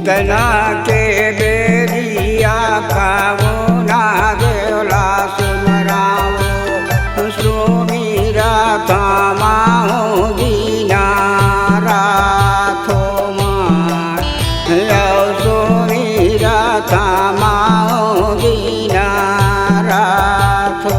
इतना के बेरिया खाओ ना देवला सुमराओ सुमीरा थामाओ दीना राथो मार सुमीरा थामाओ दीना राथो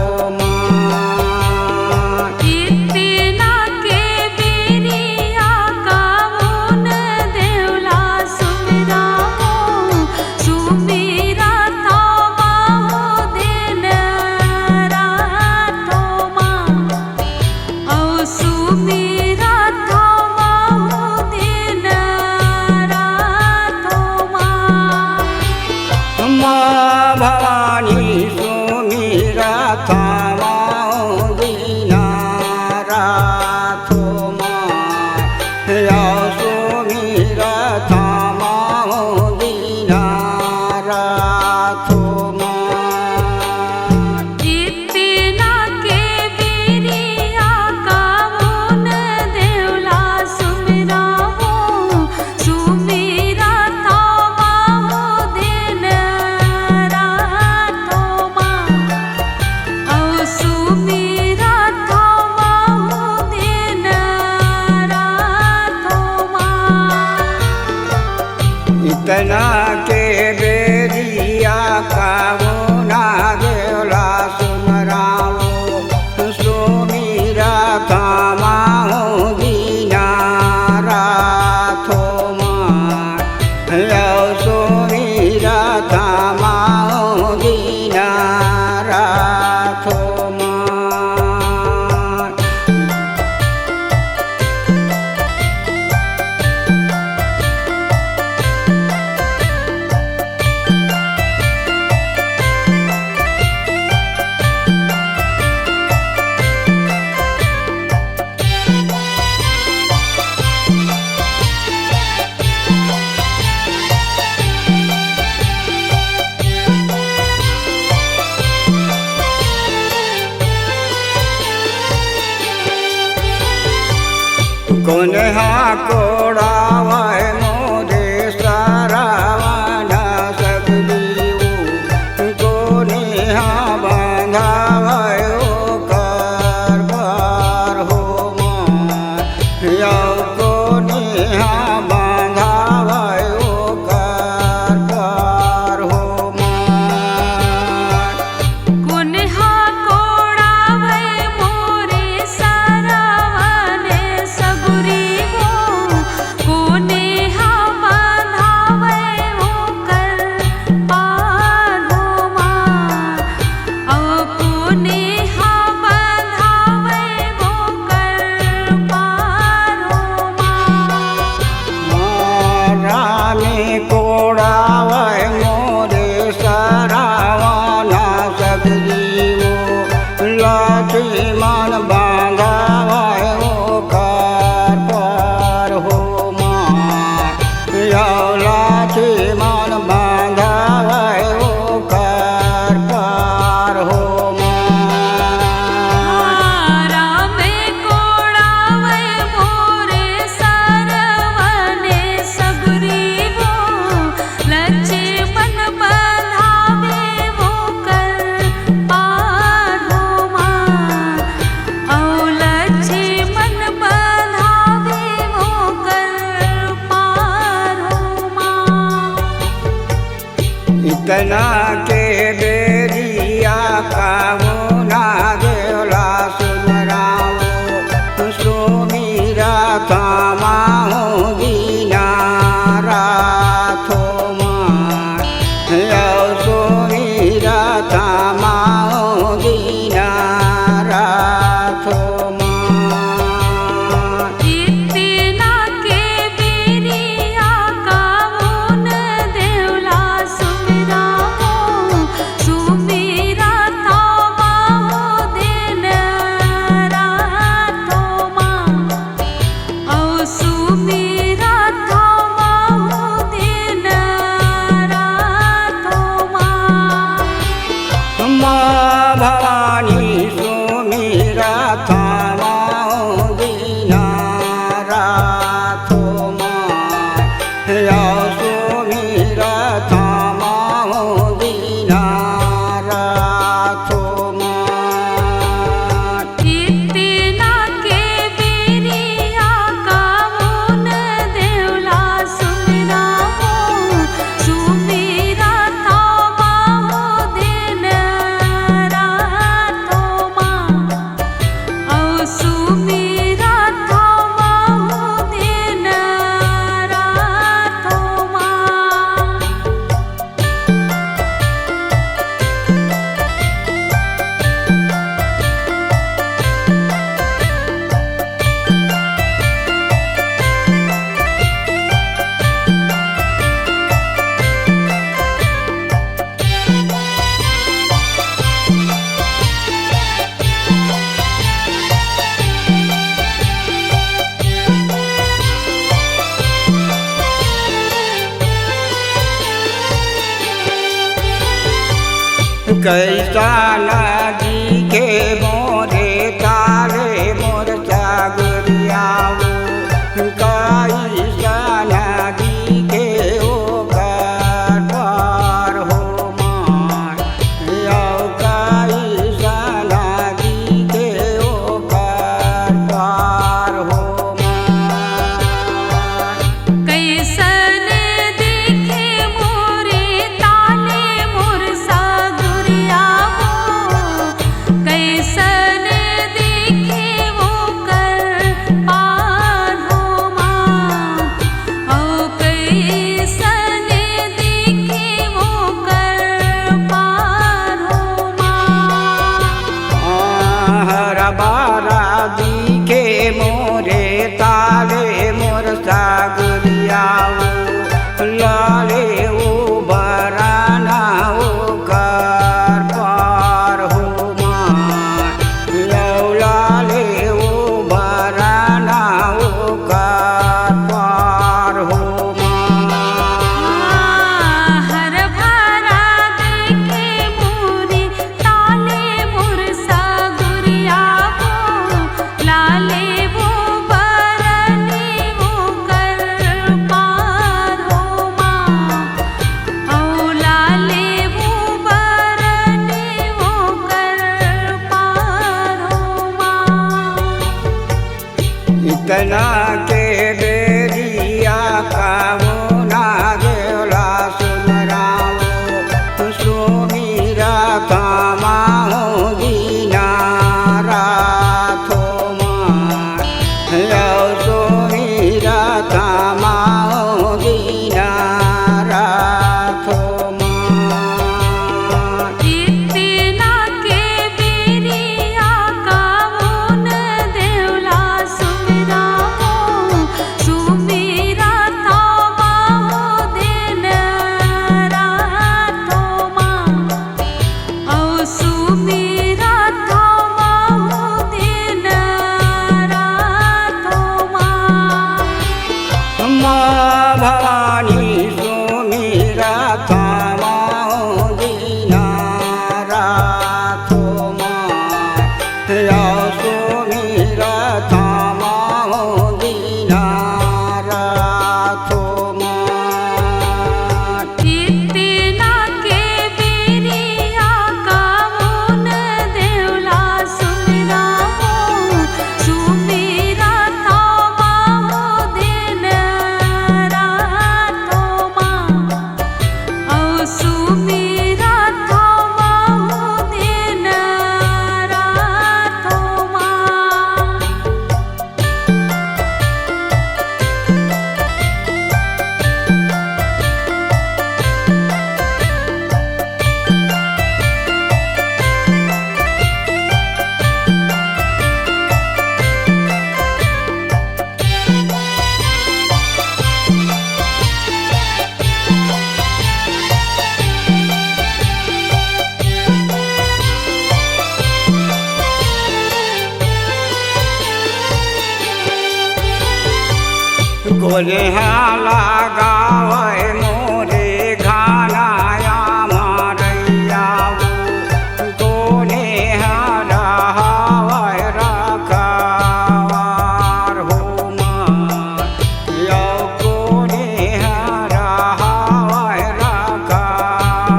भवानी सुमीरा थामाओ दीना राथो मार सुमीरा थामाओ दीना राथो इतना के बेरिया खाओ ना देवला सुमराओ सुमीरा थामाओ दीना राथो मार सुमीरा थामाओ दीना राथो कौन कोड़ावे मोरे सारावाना सकदीऊ कोने बांधावे ओ कारबार हो मार कोने बांधावे ओ कारबार हो मार कोने कोड़ावे मोरे सारावाने सगुरी कोने बांधावे ओ कर पार हो मार कोने बांधावे ओ कर पार हो रानी कोड़ावे मोरे सारावाना सकदीओ लाठी मान बांधावे ओ कार पार हो मार लाठी मान बांधावे ओ कार पार हो इतना के बेरिया खाओ ना देवला सुमराओ सुमीरा थामाओ दीना राथो मार सुमीरा थामाओ दीना राथो सु कैसा नदी के मोरे ताले मोर सागरियाओ कैसा नदी के ओकर पार हो मान कैसा नदी के ओकर पार हो मान कैसन देखे मोरे ताले मोर सागरिया हो कैसन देखे वो कर पार हो माँ ओ कैसन देखे वो कर पार हो माँ हरा बारा दिखे मोरे ताले मोर सागरियाओ लाले ओ बराना ओ कर पार हो मान लाले ओ बराना ओ कर पार हो मान हर भरा देखे मोरे ताले मोर सागरिया हो लाले वो बरने वो कर पार हो माँ ओ लाले वो बरने वो कर पार हो माँ इतना के बेरिया कामो ना देवला सुमराओ सुमीरा कामाओ दीना राथो मान सुमीरा कामाओ दीना राथो मान इतना के बेरिया कावन देवला सुमिरा हो सुमिरा थामा हो दिन रात हो माँ ओ सुमिरा थामा हो दिन रात हो माँ माँ भवानी सुमीरा कामाओ दीना राथो मान सुमीरा कामाओ दीना राथो मान इतना के बेरिया कावन देवला सुमिरा हो सुमिरा थामा हो दिन रात हो माँ ओ सुमिरा थामा हो दिन रात हो माँ गोले हाला गावे मोरे घानाया मारैयाओ गोले हाला हावे रखवार हो मान गोले हाला हावे रखवार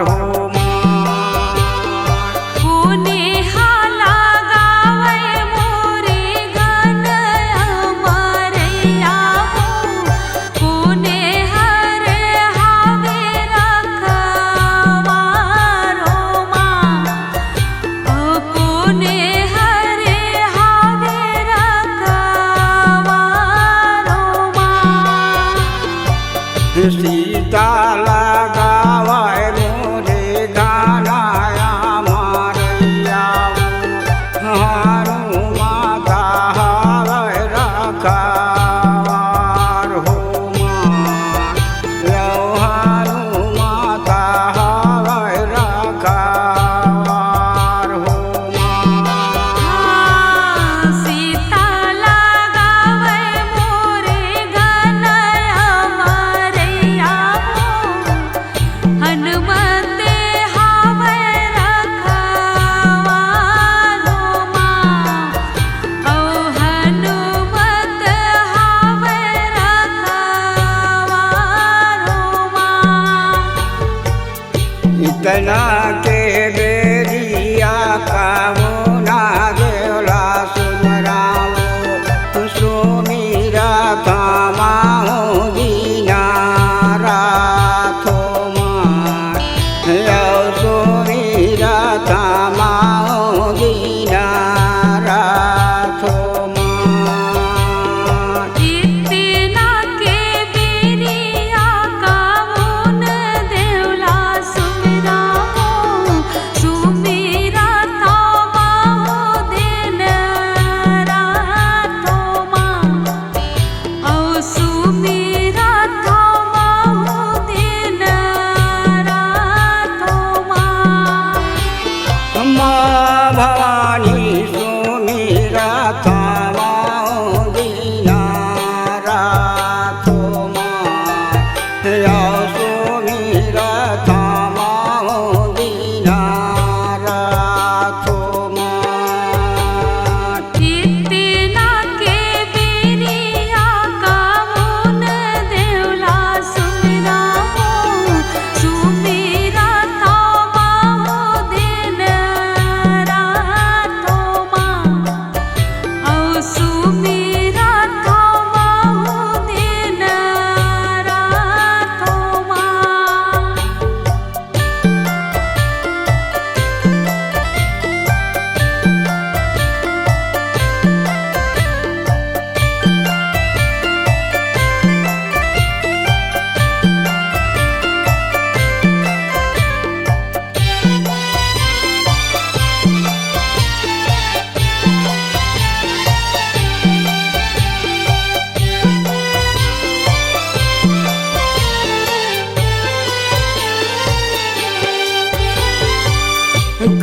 हो मान कोने हाला गावे मोरे गन अमरैया हो कोने इतना के बेरिया कामुना देवला सुमराओ सुमीरा थामाओ दीना राथो मार सुमीरा थामाओ दीना राथो इतना के बेरिया कामुन देवला सुमराओ सुमीरा थामाओ दिन राथो औ सुमीरा थामाओ दिन राथो माँ भवानी सुमीरा थामाओ दीना राथो माँ सुमीरा थामाओ दीना राथो माँ इतना के बेरिया कामुन देवला सुमराओ सुमीरा थामाओ दिन राथो औ सुमीरा थामाओ दिन राथो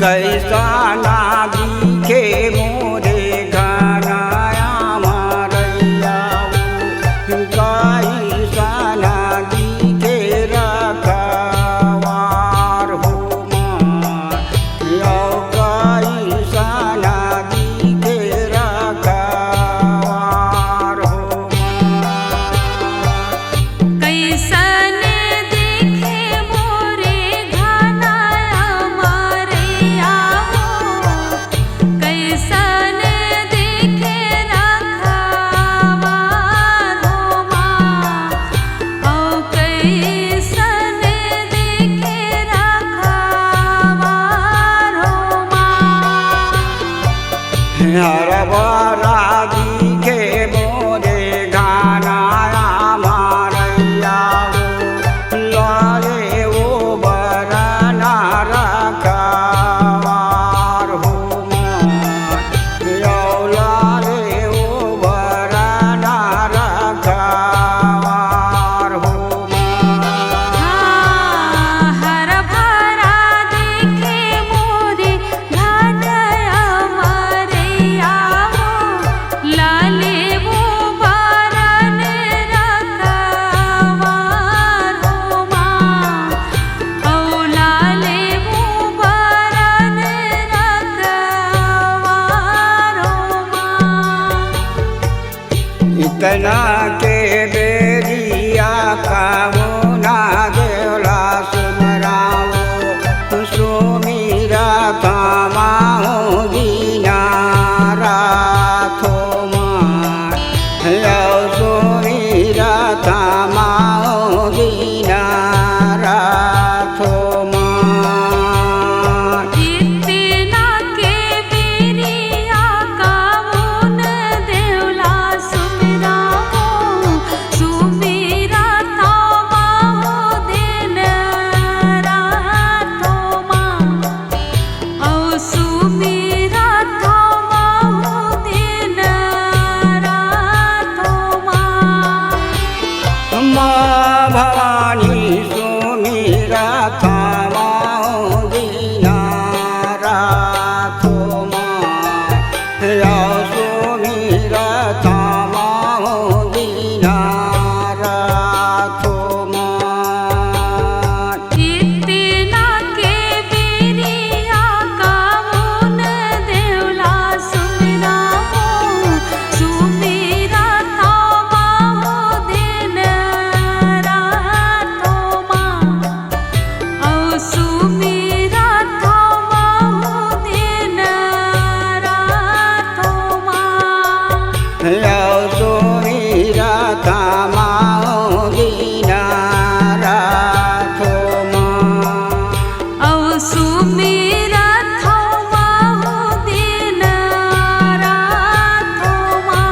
कैसा ना दिखे मोरे घनाया मारैया कैसा ना दिखे रखवार हो मार कैसा ना दिखे रखवार हो मार कैसन देखे मोरे घनाया मारैया कैसन देखे रखवार हो औ कैसन देखे रखवार हो हरबरा दिखे मोरे घनाया मारैया लाले वो बरना रखवार हो मार लाले वो बरना रखवार हो मार हर भरा देखे मोरे घनाया मारैया लाले वो बरन रखवार हो औ लाले वो बरन रखवार हो इतना के बेरिया कामुना देवला सुमराओ सुमीरा थामाओ दीना राथो मार सुमीरा थामाओ दीना राथो मार इतना के बेरिया कामुन देवला सुमराओ सुमीरा थामाओ दिन राथो औ सुमीरा थामाओ दिन राथो माँ भवानी सुमीरा थामाओ दीना राथो माँ सुमीरा थामाओ दीना राथो माँ इतना के बेरिया कामुन देवला सुमराओ सुमीरा थामाओ दिन राथो औ આવજો મીરા કામા દીના રાખોમાં આવસુ મીરા થોમાં દિન રાખોમાં